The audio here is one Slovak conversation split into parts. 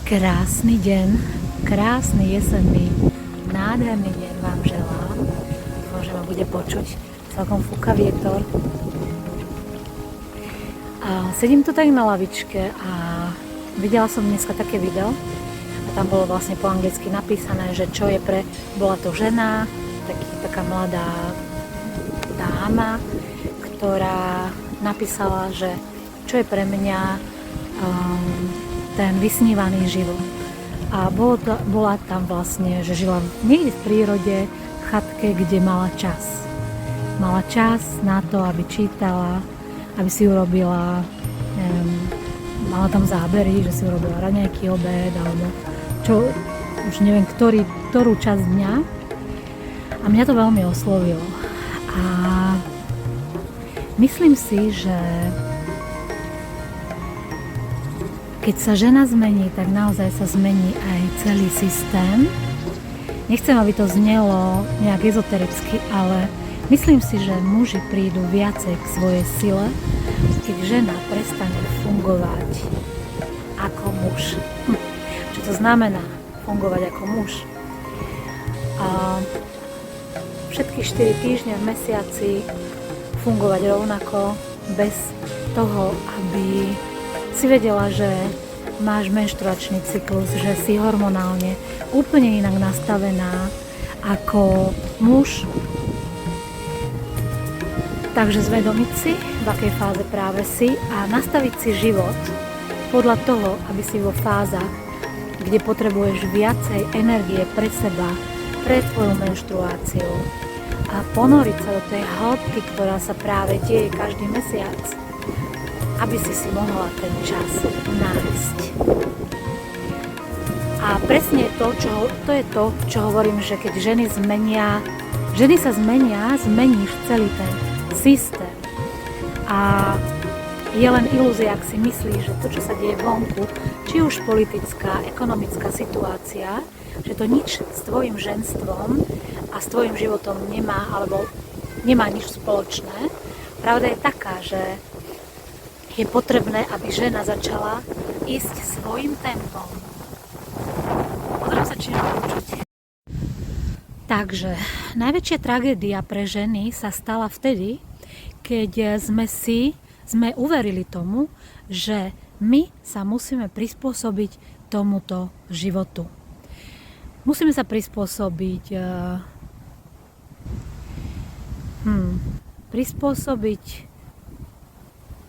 Krásny deň, krásny jesenný, nádherný deň vám želám. Dúfam, že ma bude počuť. Celkom fúka vietor. Sedím tu tak na lavičke a videla som dneska také video a tam bolo vlastne po anglicky napísané, že čo je pre... Bola to žena, taká mladá dáma, ktorá napísala, že čo je pre mňa ten vysnívaný život. A bola tam vlastne, že žila niekde v prírode, v chatke, kde mala čas. Mala čas na to, aby čítala, aby si urobila, mala tam zábery, že si urobila raňajky, obed, alebo čo, už neviem, ktorú časť dňa. A mňa to veľmi oslovilo. A myslím si, že keď sa žena zmení, tak naozaj sa zmení aj celý systém. Nechcem, aby to znelo nejak ezotericky, ale myslím si, že muži prídu viacej k svojej sile, keď žena prestane fungovať ako muž. Čo to znamená fungovať ako muž? Všetky 4 týždne v mesiaci fungovať rovnako, bez toho, aby si vedela, že máš menštruačný cyklus, že si hormonálne úplne inak nastavená ako muž. Takže zvedomiť si, v akej fáze práve si a nastaviť si život podľa toho, aby si vo fázach, kde potrebuješ viacej energie pre seba, pre tvoju menštruáciu a ponoriť sa do tej hĺbky, ktorá sa práve deje každý mesiac, aby si mohla ten čas nájsť. A presne to je to, čo hovorím, že keď ženy sa zmenia, zmeníš celý ten systém. A je len ilúzia, ak si myslíš, že to, čo sa deje vonku, či už politická, ekonomická situácia, že to nič s tvojim ženstvom a s tvojim životom nemá, alebo nemá nič spoločné. Pravda je taká, že je potrebné, aby žena začala ísť svojím tempom. Pozriem sa, či počuť. Takže najväčšia tragédia pre ženy sa stala vtedy, keď sme uverili tomu, že my sa musíme prispôsobiť tomuto životu. Musíme sa prispôsobiť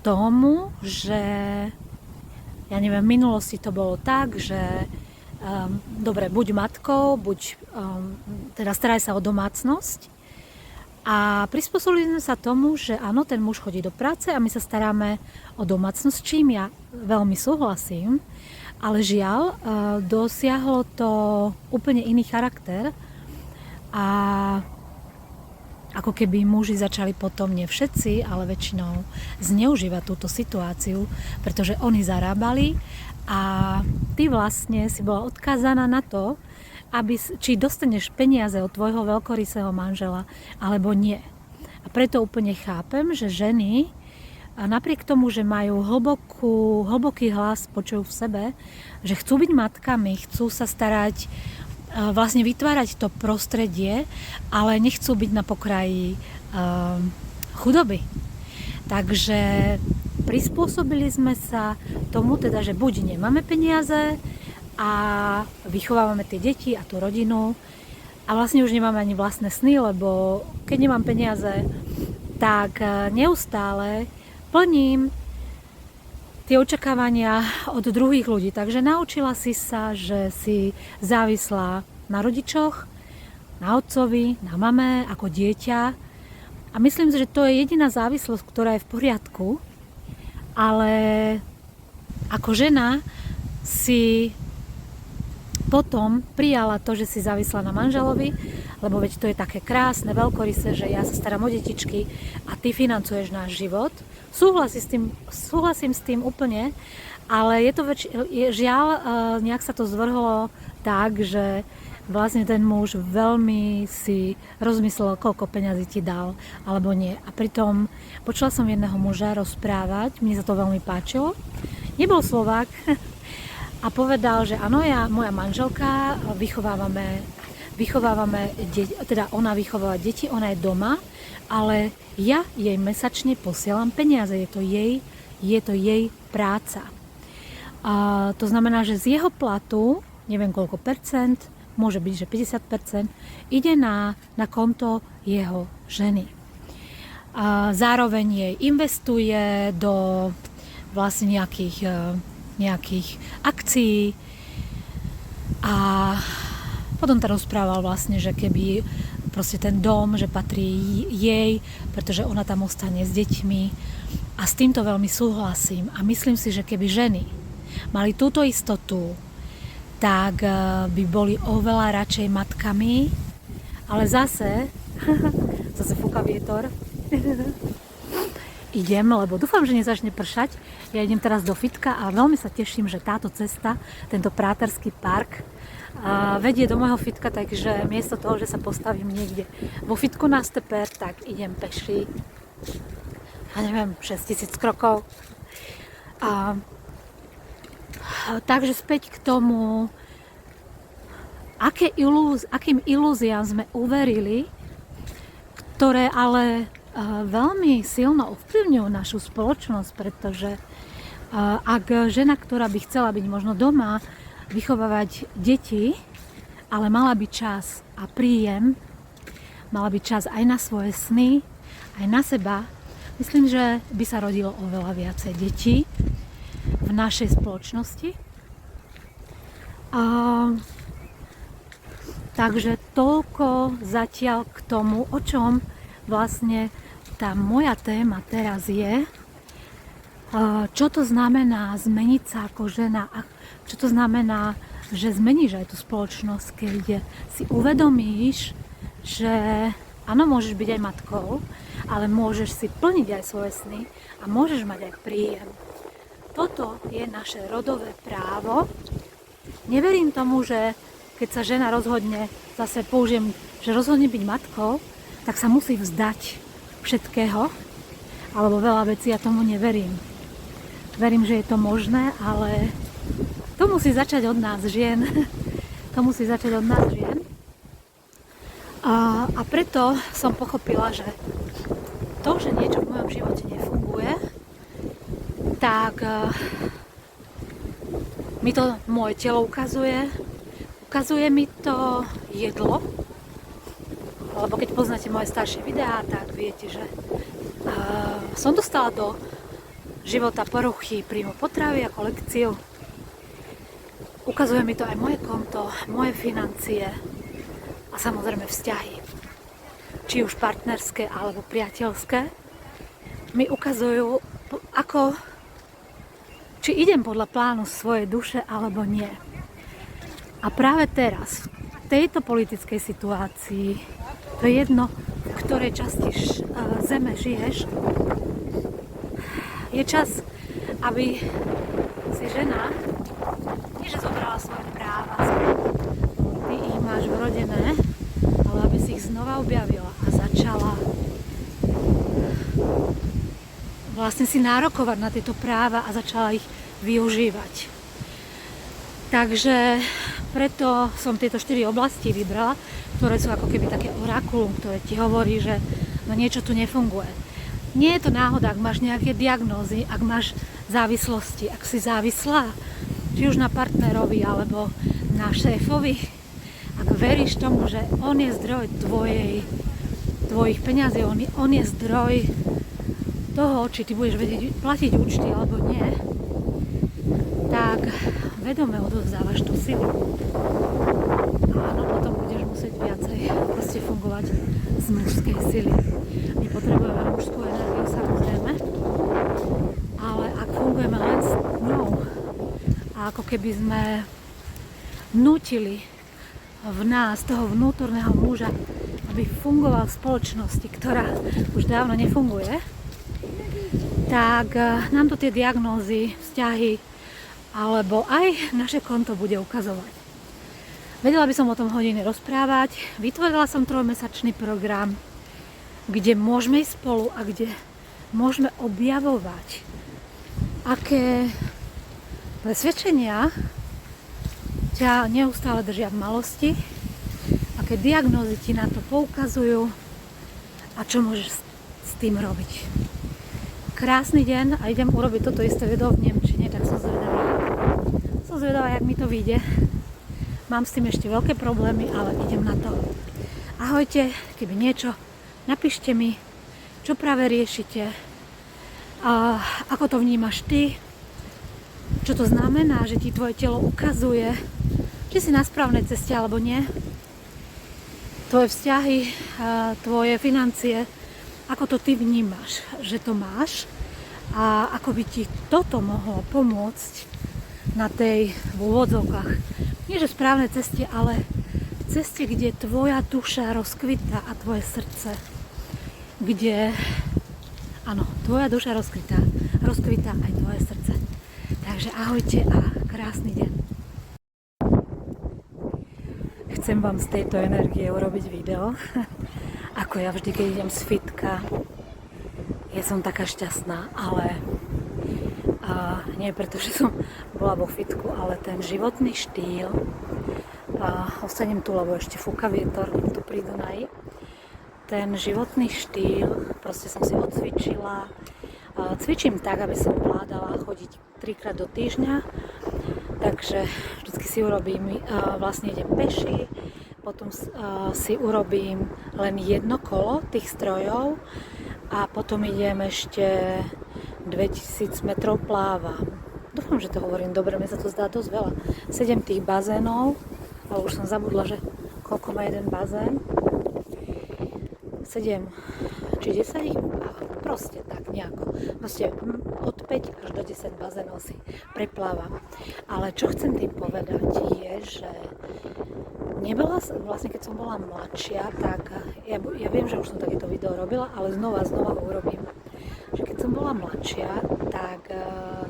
tomu, že ja neviem, v minulosti to bolo tak, že dobre, buď matkou, teda staraj sa o domácnosť a prispôsobili sme sa tomu, že áno, ten muž chodí do práce a my sa staráme o domácnosť, s čím ja veľmi súhlasím, ale žiaľ, dosiahlo to úplne iný charakter a ako keby muži začali potom, nie všetci, ale väčšinou zneužívať túto situáciu, pretože oni zarábali a ty vlastne si bola odkázaná na to, či dostaneš peniaze od tvojho veľkorysého manžela, alebo nie. A preto úplne chápem, že ženy, a napriek tomu, že majú hlboký hlas, počujú v sebe, že chcú byť matkami, chcú sa starať, vlastne vytvárať to prostredie, ale nechcú byť na pokraji chudoby. Takže prispôsobili sme sa tomu, teda, že buď nemáme peniaze a vychovávame tie deti a tú rodinu a vlastne už nemáme ani vlastné sny, lebo keď nemám peniaze, tak neustále plním tie očakávania od druhých ľudí. Takže naučila si sa, že si závislá na rodičoch, na otcovi, na mame, ako dieťa. A myslím si, že to je jediná závislosť, ktorá je v poriadku. Ale ako žena si potom prijala to, že si závislá na manželovi, lebo veď to je také krásne, veľkorysé, že ja sa starám o detičky a ty financuješ náš život. Súhlasím s tým úplne, ale je to žiaľ, nejak sa to zvrhlo tak, že vlastne ten muž veľmi si rozmyslel, koľko peňazí ti dal, alebo nie. A pritom počula som jedného muža rozprávať, mne sa to veľmi páčilo. Nebol Slovák, a povedal, že áno, moja manželka, vychovávame deti, teda ona vychováva deti, ona je doma, ale ja jej mesačne posielam peniaze, je to jej práca. A to znamená, že z jeho platu, neviem koľko percent, môže byť, že 50%, ide na konto jeho ženy. A zároveň jej investuje do vlastne nejakých akcií a potom to rozprával vlastne, že keby proste ten dom, že patrí jej, pretože ona tam ostane s deťmi a s týmto veľmi súhlasím a myslím si, že keby ženy mali túto istotu, tak by boli oveľa radšej matkami, ale zase fúka vietor. Idem, lebo dúfam, že nezačne pršať. Ja idem teraz do fitka a veľmi sa teším, že táto cesta, tento práterský park vedie do môjho fitka, takže miesto toho, že sa postavím niekde vo fitku na steper, tak idem peši, ja neviem, 6000 krokov. Takže späť k tomu, akým ilúziám sme uverili, ktoré ale veľmi silno ovplyvňujú našu spoločnosť, pretože ak žena, ktorá by chcela byť možno doma, vychovávať deti, ale mala by čas a príjem, mala by čas aj na svoje sny, aj na seba, myslím, že by sa rodilo oveľa viacej detí v našej spoločnosti. Takže toľko zatiaľ k tomu, o čom vlastne tá moja téma teraz je, čo to znamená zmeniť sa ako žena a čo to znamená, že zmeníš aj tú spoločnosť, keď si uvedomíš, že áno, môžeš byť aj matkou, ale môžeš si plniť aj svoje sny a môžeš mať aj príjem. Toto je naše rodové právo. Neverím tomu, že keď sa žena rozhodne, zase použijem, že rozhodne byť matkou, tak sa musí vzdať všetkého, alebo veľa vecí, ja tomu neverím. Verím, že je to možné, ale to musí začať od nás žien. To musí začať od nás žien. A preto som pochopila, že to, že niečo v mojom živote nefunguje, tak mi to moje telo ukazuje. Ukazuje mi to jedlo, lebo keď poznáte moje staršie videá, tak viete, že som dostala do života poruchy príjmu potravy ako lekciu. Ukazuje mi to aj moje konto, moje financie a samozrejme vzťahy. Či už partnerské alebo priateľské. Mi ukazujú, či idem podľa plánu svojej duše alebo nie. A práve teraz, v tejto politickej situácii, to je jedno, v ktorej časti zeme žiješ, je čas, aby si žena nie že zobrala svoje práva, ty ich máš vrodené, ale aby si ich znova objavila a začala vlastne si nárokovať na tieto práva a začala ich využívať. Takže preto som tieto 4 oblasti vybrala, ktoré sú ako keby také orakulum, ktoré ti hovorí, že no niečo tu nefunguje. Nie je to náhoda, ak máš nejaké diagnózy, ak máš závislosti, ak si závislá, či už na partnerovi alebo na šéfovi, ak veríš tomu, že on je zdroj tvojich peňazí, on je zdroj toho, či ty budeš vedieť platiť účty alebo nie, tak vedome odovzdávaš tú silu. Áno, potom budeš musieť viacej proste fungovať z mužskej sily. My potrebujeme mužskú energiu, samozrejme, ale ak fungujeme len s ňou a ako keby sme nútili v nás toho vnútorného muža, aby fungoval v spoločnosti, ktorá už dávno nefunguje, tak nám to tie diagnózy, vzťahy alebo aj naše konto bude ukazovať. Vedela by som o tom hodiny rozprávať. Vytvorila som 3-mesačný program, kde môžeme ísť spolu a kde môžeme objavovať, aké presvedčenia ťa neustále držia v malosti, aké diagnózy ti na to poukazujú a čo môžeš s tým robiť. Krásny deň a idem urobiť toto isté video v nemčine, tak som zvedavá. Som zvedavá, jak mi to vyjde. Mám s tým ešte veľké problémy, ale idem na to. Ahojte, keby niečo, napíšte mi, čo práve riešite, a ako to vnímaš ty, čo to znamená, že ti tvoje telo ukazuje, či si na správnej ceste alebo nie. Tvoje vzťahy, tvoje financie, ako to ty vnímaš, že to máš a ako by ti toto mohlo pomôcť na tej v úvodzovkách, nie že správnej ceste, ale ceste, kde tvoja duša rozkvitá a tvoje srdce, kde, áno, tvoja duša rozkvitá aj tvoje srdce. Takže ahojte a krásny deň. Chcem vám z tejto energie urobiť video, ako ja vždy, keď idem z fitka. Ja som taká šťastná, ale nie preto, že som bola vo fitku, ale ten životný štýl. Ostanem tu, lebo ešte fúka vietor tu pri Dunaji. Ten životný štýl, proste som si odcvičila. Cvičím tak, aby som vládala chodiť 3-krát do týždňa. Takže vždycky si urobím, vlastne idem peši, potom si urobím len jedno kolo tých strojov a potom idem ešte 2000 metrov plávam. Dúfam, že to hovorím dobre, mi sa to zdá dosť veľa. 7 tých bazénov, ale už som zabudla, že koľko má jeden bazén. 7 či 10, proste tak nejako. Proste od 5 až do 10 bazénov si preplávam. Ale čo chcem tým povedať je, že nebola, vlastne keď som bola mladšia, tak ja viem, že už som takéto video robila, ale znova ho urobím. Že keď som bola mladšia, tak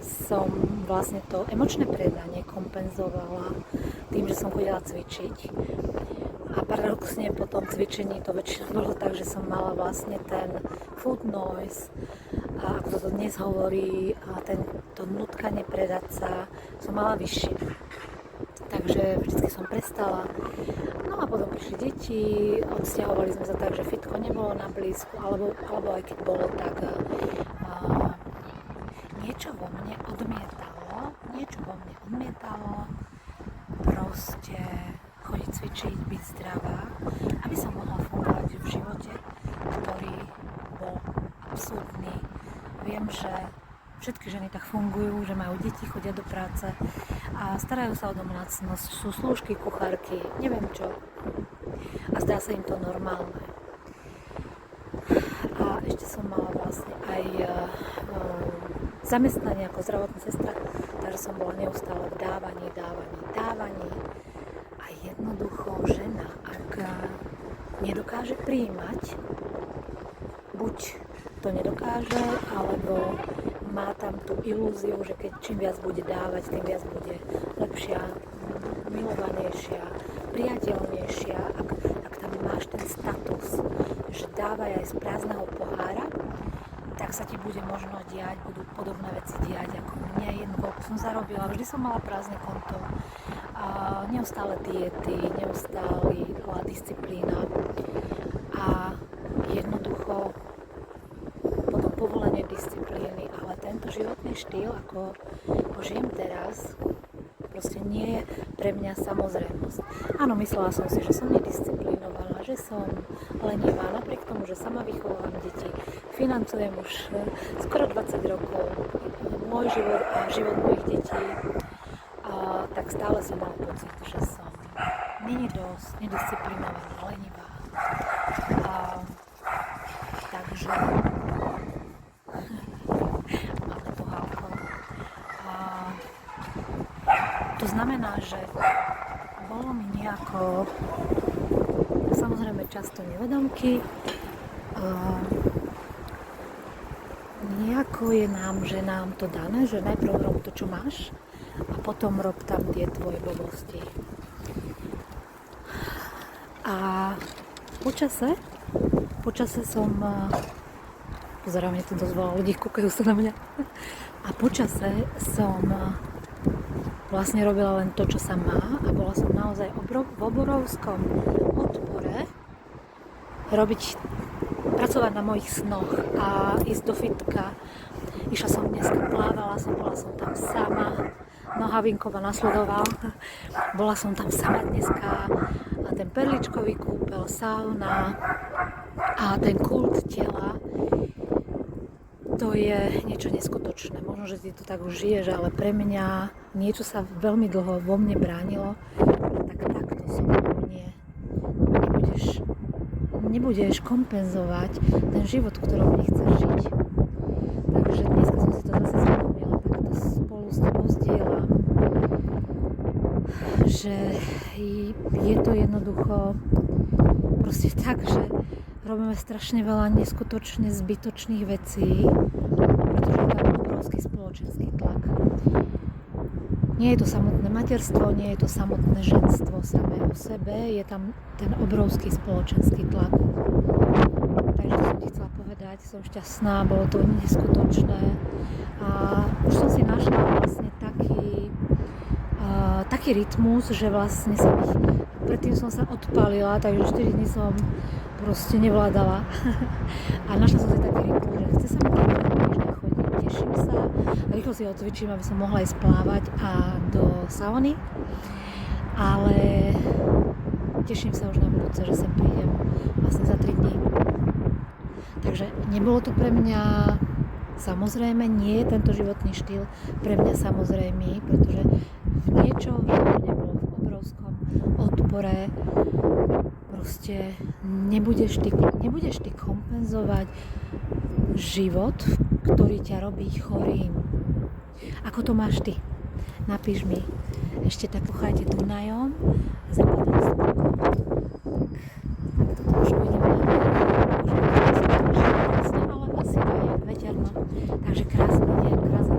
som vlastne to emočné predanie kompenzovala tým, že som chodila cvičiť. A paradoxne po tom cvičení to väčšinou bolo tak, že som mala vlastne ten food noise, a ako to dnes hovorí, a to nutkanie predať sa som mala vyššie. Takže vždycky som prestala. No a potom prišli deti, odsťahovali sme sa tak, že fitko nebolo na blízku, alebo aj keď bolo, tak niečo vo mne odmietalo proste chodiť cvičiť, byť zdravá, aby som mohla fungovať v živote, ktorý bol absurdný. Viem, že všetky ženy tak fungujú, že majú deti, chodia do práce a starajú sa o domácnosť, sú slúžky, kuchárky, neviem čo. A zdá sa im to normálne. A ešte som mala vlastne aj zamestnanie ako zdravotná sestra, takže som bola neustále v dávaní. A jednoducho žena, ak nedokáže prijímať, buď to nedokáže, alebo má tam tú ilúziu, že keď čím viac bude dávať, tým viac bude lepšia, milovanejšia, priateľnejšia. Ak tam máš ten status, že dávaj aj z prázdneho pohára, tak sa ti bude možno diať, budú podobné veci diať ako mne. Jednoducho som zarobila, vždy som mala prázdne konto. A neustále diety, neustála disciplína. A jednoducho potom povolenie disciplíny, ale tento životný štýl, ako ho žijem teraz, proste nie je pre mňa samozrejmosť. Áno, myslela som si, že som nedisciplinovaná, že som lenivá, napriek tomu, že sama vychovávam deti, financujem už skoro 20 rokov môj život a život mojich detí, tak stále som mal pocit, že som není dosť nedisciplinovaná, lenivá. Takže máme tu hálko. To znamená, že bolo mi nejako, samozrejme často nevedomky, nejako je nám, že nám to dané, že najprv rob to, čo máš, a potom rob tam tie tvoje blbosti. A počase som, pozerám, mne tu dosť veľa ľudí, kúkajú sa na mňa, a počase som vlastne robila len to, čo sa má a bola som naozaj v obrovskom odpore pracovať na mojich snoch a ísť do fitka. Išla som dneska, plávala som, bola som tam sama, Nohavinkova nasledoval, bola som tam sama dneska a ten perličkový kúpel, sauna a ten kult tela, to je niečo neskutočné. Možno, že ty to tak už žiješ, ale pre mňa niečo sa veľmi dlho vo mne bránilo, takto som nie. Nebudeš kompenzovať ten život, v ktorom nechceš žiť. Takže dneska som si to zase zvedomila, takto spolu s tebou zdieľam, že je to jednoducho proste tak, že robíme strašne veľa neskutočne zbytočných vecí, pretože je tam obrovský spoločenský tlak. Nie je to samotné materstvo, nie je to samotné ženstvo samé o sebe, je tam ten obrovský spoločenský tlak. Takže som ti chcela povedať, som šťastná, bolo to neskutočné a už som si našla vlastne taký rytmus, že vlastne predtým som sa odpálila, takže 4 dní som proste nevládala a našla som si taký rytmus, že chce sa mi tak týždňa chodiť, teším sa, rýchlo si ho cvičím, aby som mohla ísť plávať a do sauny, ale teším sa už na budúce, že sem prídem vlastne za 3 dní. Takže nebolo to pre mňa samozrejme, nie je tento životný štýl pre mňa samozrejmý, pretože v niečo v mne bolo v obrovskom odpore. Proste nebudeš ty kompenzovať život, ktorý ťa robí chorým. Ako to máš ty? Napíš mi. Ešte tak pochajte Dunajom. Zapadá slnko. Tak to trošku ideme na ale asi aj veterno. Takže krásny deň, krásny